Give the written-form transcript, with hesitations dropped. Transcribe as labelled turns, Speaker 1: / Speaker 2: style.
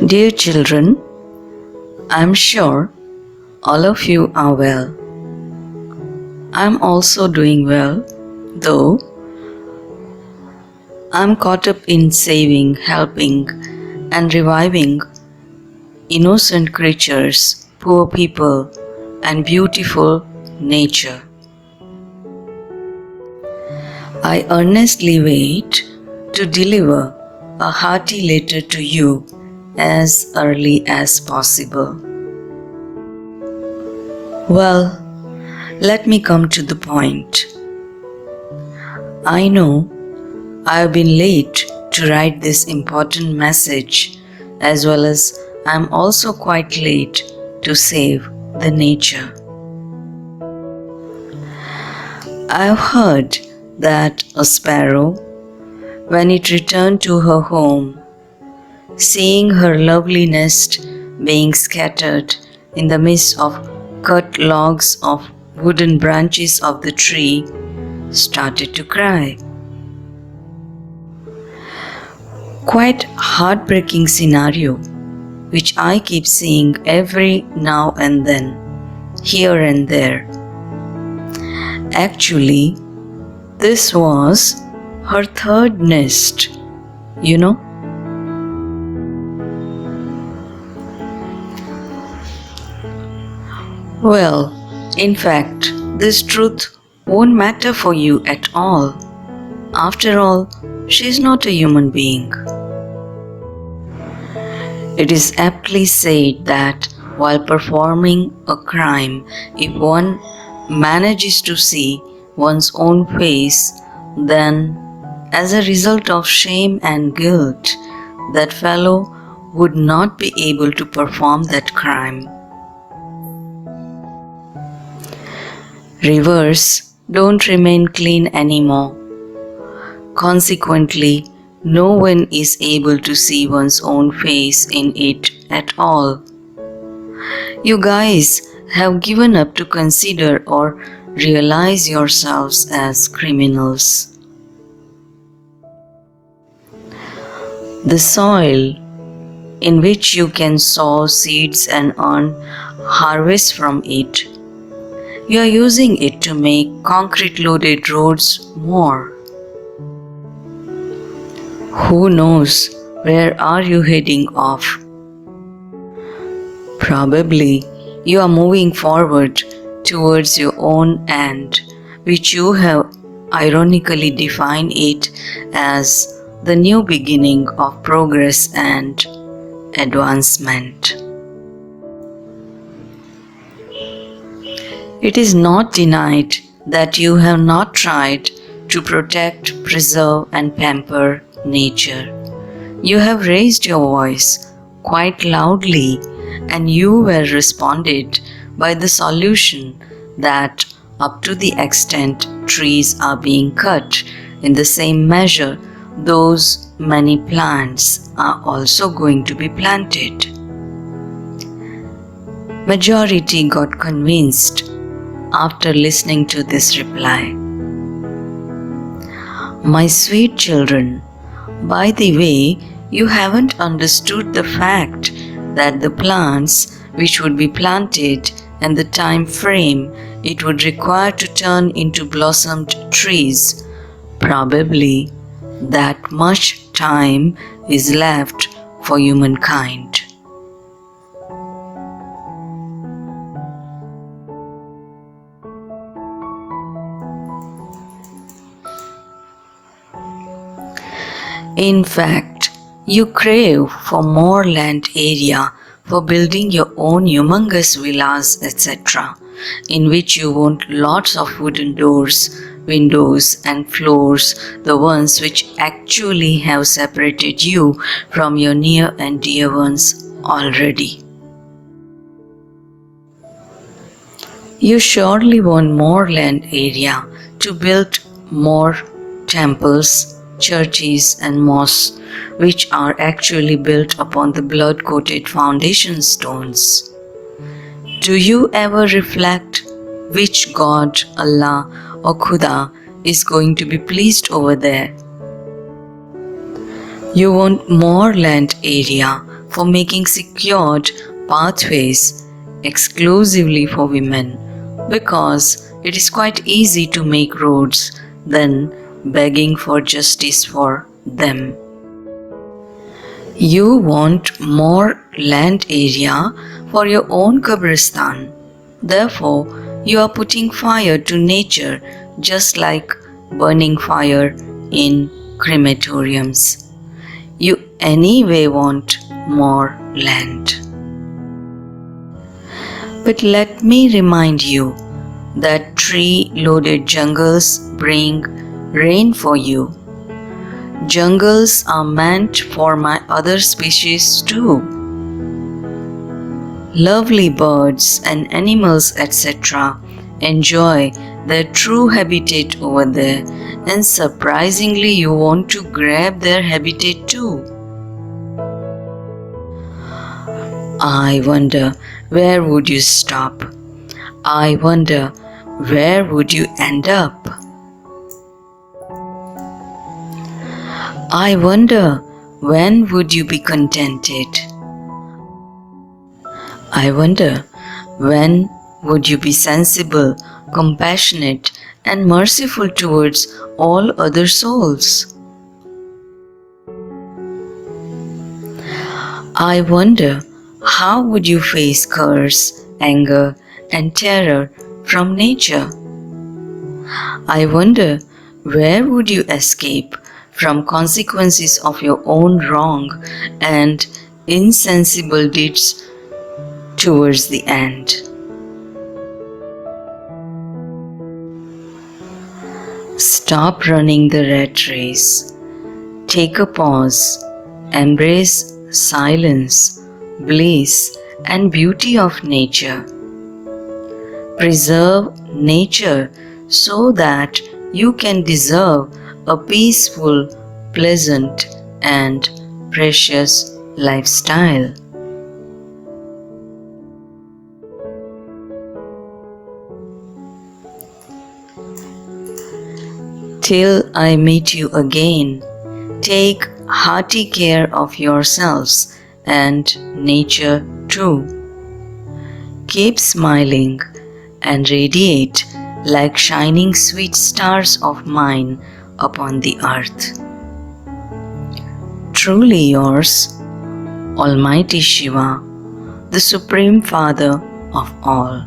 Speaker 1: Dear children, I am sure all of you are well. I am also doing well, though I am caught up in saving, helping, and reviving innocent creatures, poor people, and beautiful nature. I earnestly wait to deliver a hearty letter to you as early as possible. Well, let me come to the point. I know I have been late to write this important message, as well as I am also quite late to save the nature. I have heard that a sparrow, when it returned to her home, seeing her lovely nest being scattered in the midst of cut logs of wooden branches of the tree, started to cry. Quite heartbreaking scenario, which I keep seeing every now and then, here and there. Actually, this was her third nest, you know. Well, in fact, this truth won't matter for you at all. After all, she is not a human being. It is aptly said that while performing a crime, if one manages to see one's own face, then as a result of shame and guilt, that fellow would not be able to perform that crime. Rivers don't remain clean anymore. Consequently, no one is able to see one's own face in it at all. You guys have given up to consider or realize yourselves as criminals. The soil in which you can sow seeds and earn harvest from it, you are using it to make concrete-loaded roads more. Who knows where are you heading off? Probably you are moving forward towards your own end, which you have ironically defined it as the new beginning of progress and advancement. It is not denied that you have not tried to protect, preserve, and pamper nature. You have raised your voice quite loudly, and you were responded by the solution that up to the extent trees are being cut, in the same measure those many plants are also going to be planted. Majority got convinced after listening to this reply. My sweet children, by the way, you haven't understood the fact that the plants which would be planted and the time frame it would require to turn into blossomed trees, probably that much time is left for humankind. In fact, you crave for more land area for building your own humongous villas, etc., in which you want lots of wooden doors, windows, and floors, the ones which actually have separated you from your near and dear ones already. You surely want more land area to build more temples, churches, and mosques, which are actually built upon the blood-coated foundation stones. Do you ever reflect which God, Allah, or Khuda is going to be pleased over there? You want more land area for making secured pathways exclusively for women, because it is quite easy to make roads than begging for justice for them. You want more land area for your own Kabristan. Therefore, you are putting fire to nature just like burning fire in crematoriums. You anyway want more land. But let me remind you that tree-loaded jungles bring rain for you. Jungles are meant for my other species too. Lovely birds and animals, etc., enjoy their true habitat over there, and surprisingly, you want to grab their habitat too. I wonder, where would you stop? I wonder, where would you end up? I wonder, when would you be contented? I wonder, when would you be sensible, compassionate, and merciful towards all other souls? I wonder, how would you face curse, anger, and terror from nature? I wonder, where would you escape from consequences of your own wrong and insensible deeds towards the end? Stop running the rat race. Take a pause. Embrace silence, bliss, and beauty of nature. Preserve nature so that you can deserve a peaceful, pleasant, and precious lifestyle. Till I meet you again, take hearty care of yourselves and nature too. Keep smiling and radiate like shining sweet stars of mine upon the earth. Truly yours, Almighty Shiva, the Supreme Father of all.